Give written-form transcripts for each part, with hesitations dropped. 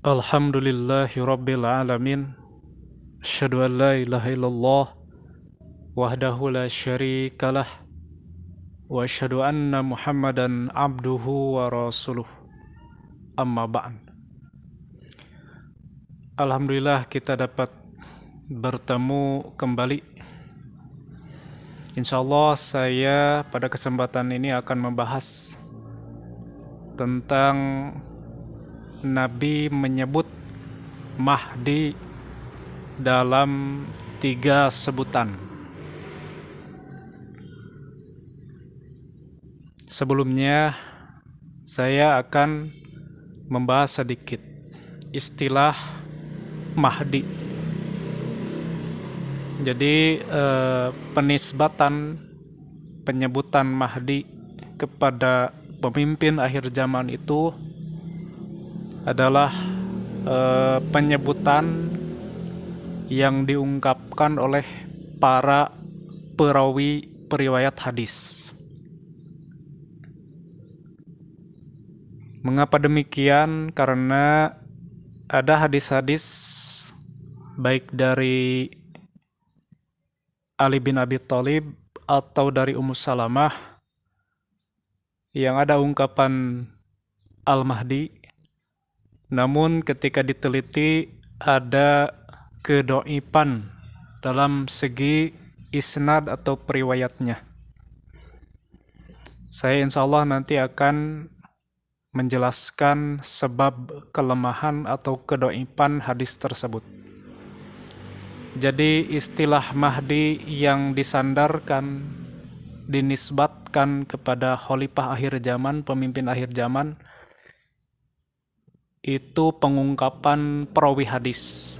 Alhamdulillahi Rabbil Alamin. Asyhadu an la ilaha illallah wahdahu la syarikalah wa asyhadu anna Muhammadan abduhu wa rasuluh. Amma ba'd. Alhamdulillah kita dapat bertemu kembali. Insyaallah saya pada kesempatan ini akan membahas tentang Nabi menyebut Mahdi dalam 3 sebutan. Sebelumnya saya akan membahas sedikit istilah Mahdi. Jadi penisbatan penyebutan Mahdi kepada pemimpin akhir zaman itu adalah penyebutan yang diungkapkan oleh para perawi periwayat hadis. Mengapa demikian? Karena ada hadis-hadis baik dari Ali bin Abi Thalib atau dari Ummu Salamah yang ada ungkapan Al-Mahdi, namun ketika diteliti ada kedoifan dalam segi isnad atau periwayatnya. Saya insyaallah nanti akan menjelaskan sebab kelemahan atau kedoifan hadis tersebut. Jadi istilah Mahdi yang disandarkan, dinisbatkan kepada khalifah akhir zaman, pemimpin akhir zaman, itu pengungkapan perawi hadis,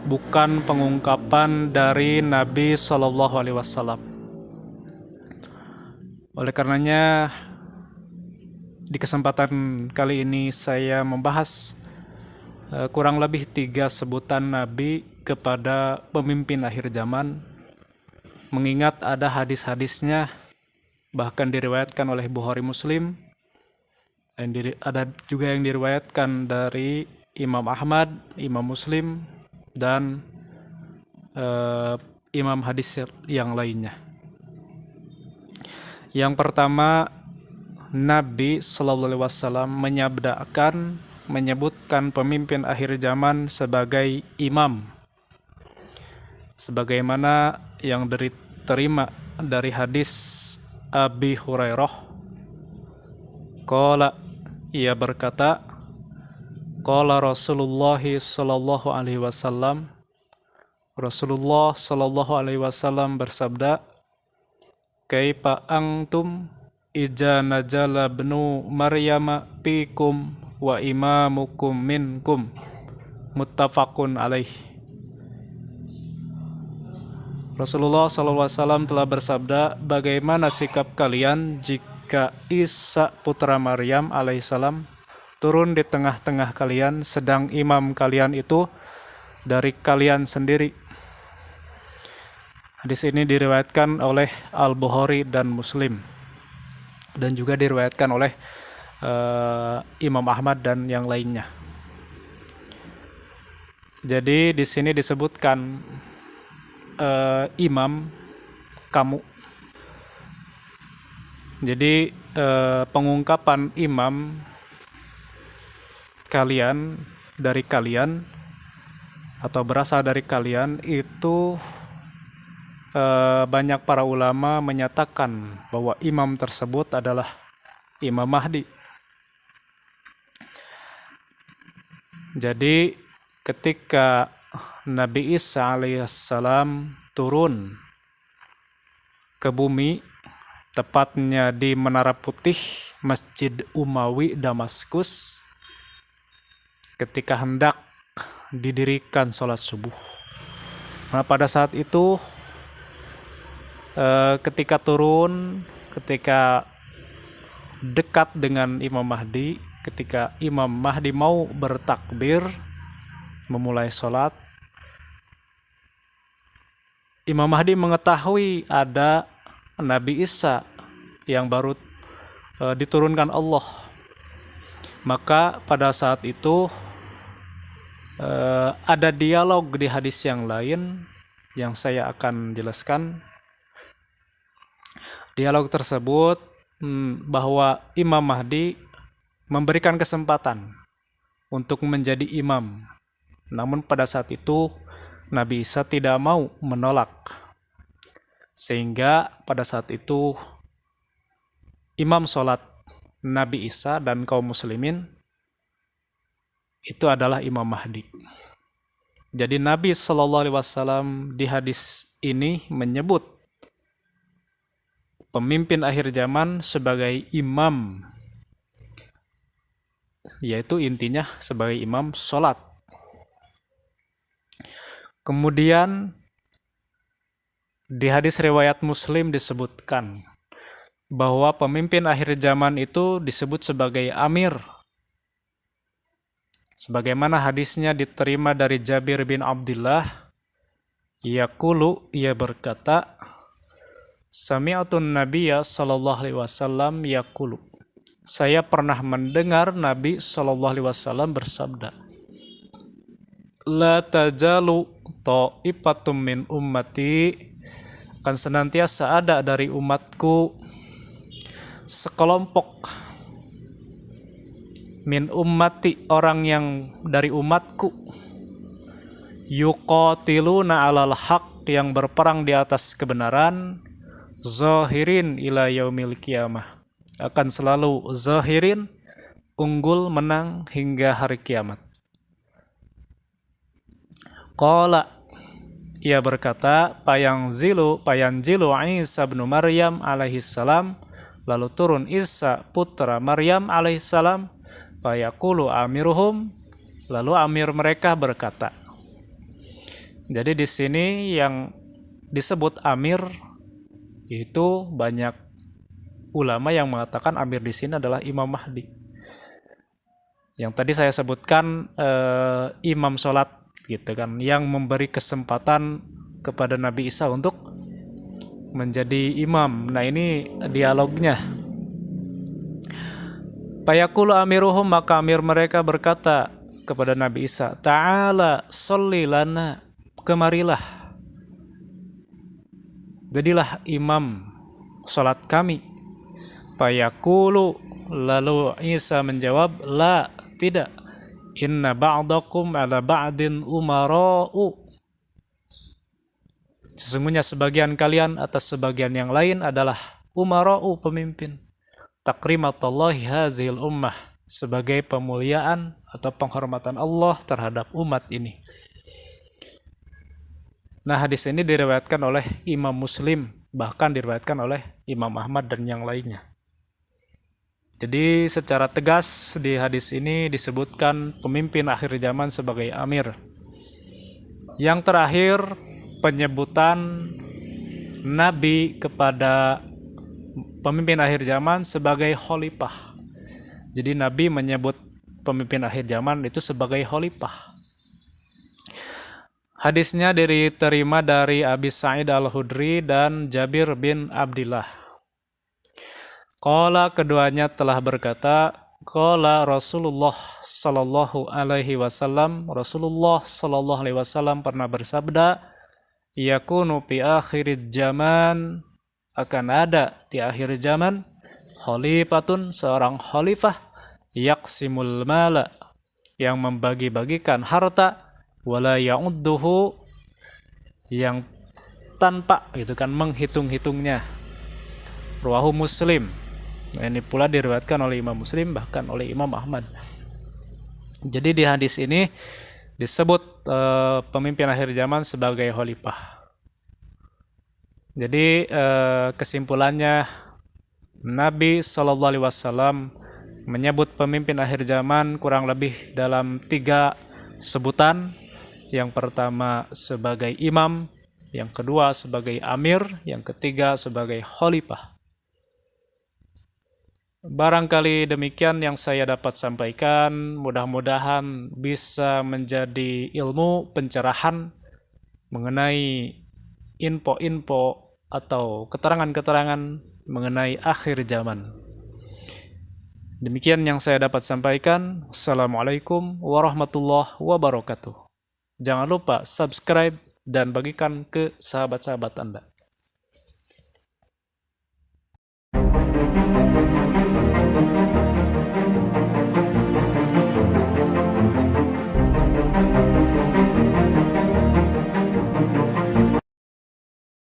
bukan pengungkapan dari Nabi SAW. Oleh karenanya di kesempatan kali ini saya membahas kurang lebih 3 sebutan Nabi kepada pemimpin akhir zaman, mengingat ada hadis-hadisnya bahkan diriwayatkan oleh Bukhari Muslim, dan ada juga yang diriwayatkan dari Imam Ahmad, Imam Muslim, dan imam hadis yang lainnya. Yang pertama, Nabi SAW menyebutkan pemimpin akhir zaman sebagai imam, sebagaimana yang diterima dari hadis Abi Hurairah. Qala, ia berkata, qala Rasulullah sallallahu alaihi wasallam, Rasulullah sallallahu alaihi wasallam bersabda, kaifa antum ija najala bnu Maryama fikum wa imamukum minkum, muttafaqun alaih. Rasulullah SAW telah bersabda, bagaimana sikap kalian jika Isa putra Maryam alaihissalam turun di tengah-tengah kalian, sedang imam kalian itu dari kalian sendiri. Hadis ini diriwayatkan oleh Al-Bukhari dan Muslim, dan juga diriwayatkan oleh Imam Ahmad dan yang lainnya. Jadi di sini disebutkan imam kamu. Jadi pengungkapan imam kalian dari kalian atau berasal dari kalian itu banyak para ulama menyatakan bahwa imam tersebut adalah Imam Mahdi. Jadi ketika Nabi Isa alaihissalam turun ke bumi, tepatnya di Menara Putih Masjid Umawi Damaskus, ketika hendak didirikan sholat subuh. Nah, pada saat itu ketika turun, ketika dekat dengan Imam Mahdi, ketika Imam Mahdi mau bertakbir, memulai sholat, Imam Mahdi mengetahui ada Nabi Isa yang baru diturunkan Allah. Maka pada saat itu ada dialog di hadis yang lain yang saya akan jelaskan. Dialog tersebut bahwa Imam Mahdi memberikan kesempatan untuk menjadi imam. Namun pada saat itu Nabi Isa tidak mau menolak. Sehingga pada saat itu imam sholat Nabi Isa dan kaum muslimin itu adalah Imam Mahdi. Jadi Nabi SAW di hadis ini menyebut pemimpin akhir zaman sebagai imam, yaitu intinya sebagai imam sholat. Kemudian di hadis riwayat Muslim disebutkan bahwa pemimpin akhir zaman itu disebut sebagai amir. Sebagaimana hadisnya diterima dari Jabir bin Abdullah, yaqulu, ia berkata, sami'atun nabiyya sallallahu alaihi wasallam yaqulu. Saya pernah mendengar Nabi sallallahu alaihi wasallam bersabda, la tajalu ta'ifatum min ummati, akan senantiasa ada dari umatku sekelompok, min ummati, orang yang dari umatku, yuqatiluna alal haq, yang berperang di atas kebenaran, zahirin ila yaumil qiyamah, akan selalu zahirin, unggul, menang hingga hari kiamat. Qala, ia berkata, payanzilu Isa bin Maryam alaihi salam, lalu turun Isa putra Maryam alaihi salam, fayaqulu amiruhum, lalu amir mereka berkata. Jadi di sini yang disebut amir itu banyak ulama yang mengatakan amir di sini adalah Imam Mahdi. Yang tadi saya sebutkan imam sholat gitu kan, yang memberi kesempatan kepada Nabi Isa untuk menjadi imam. Nah, ini dialognya. Fayaqulu amiruhum, maka amir mereka berkata kepada Nabi Isa, ta'ala sholli lana, kemarilah, jadilah imam salat kami. Fayaqulu, lalu Isa menjawab, la, tidak, inna ba'dakum ala ba'din umara'u, sesungguhnya sebagian kalian atas sebagian yang lain adalah umara'u, pemimpin, takrimatallahi hazil ummah, sebagai pemuliaan atau penghormatan Allah terhadap umat ini. Nah, hadis ini diriwayatkan oleh Imam Muslim, bahkan diriwayatkan oleh Imam Ahmad dan yang lainnya. Jadi secara tegas di hadis ini disebutkan pemimpin akhir zaman sebagai amir. Yang terakhir, penyebutan Nabi kepada pemimpin akhir zaman sebagai khalifah. Jadi Nabi menyebut pemimpin akhir zaman itu sebagai khalifah. Hadisnya diterima dari Abi Sa'id Al-Khudri dan Jabir bin Abdullah. Qala, keduanya telah berkata, qala Rasulullah sallallahu alaihi wasallam, Rasulullah sallallahu alaihi wasallam pernah bersabda, yakunu fi akhir zaman, akan ada di akhir zaman, khalifatun, seorang khalifah, yaqsimul mala, yang membagi-bagikan harta, wala ya'udduhu, yang tanpa gitu kan menghitung-hitungnya. Rawahu Muslim. Nah, ini pula diriwayatkan oleh Imam Muslim, bahkan oleh Imam Ahmad. Jadi di hadis ini disebut pemimpin akhir zaman sebagai khalifah. Jadi kesimpulannya, Nabi SAW menyebut pemimpin akhir zaman kurang lebih dalam 3 sebutan. Yang pertama sebagai imam, yang kedua sebagai amir, yang ketiga sebagai khalifah. Barangkali demikian yang saya dapat sampaikan. Mudah-mudahan bisa menjadi ilmu pencerahan mengenai info-info atau keterangan-keterangan mengenai akhir zaman. Demikian yang saya dapat sampaikan. Assalamualaikum warahmatullahi wabarakatuh. Jangan lupa subscribe dan bagikan ke sahabat-sahabat Anda.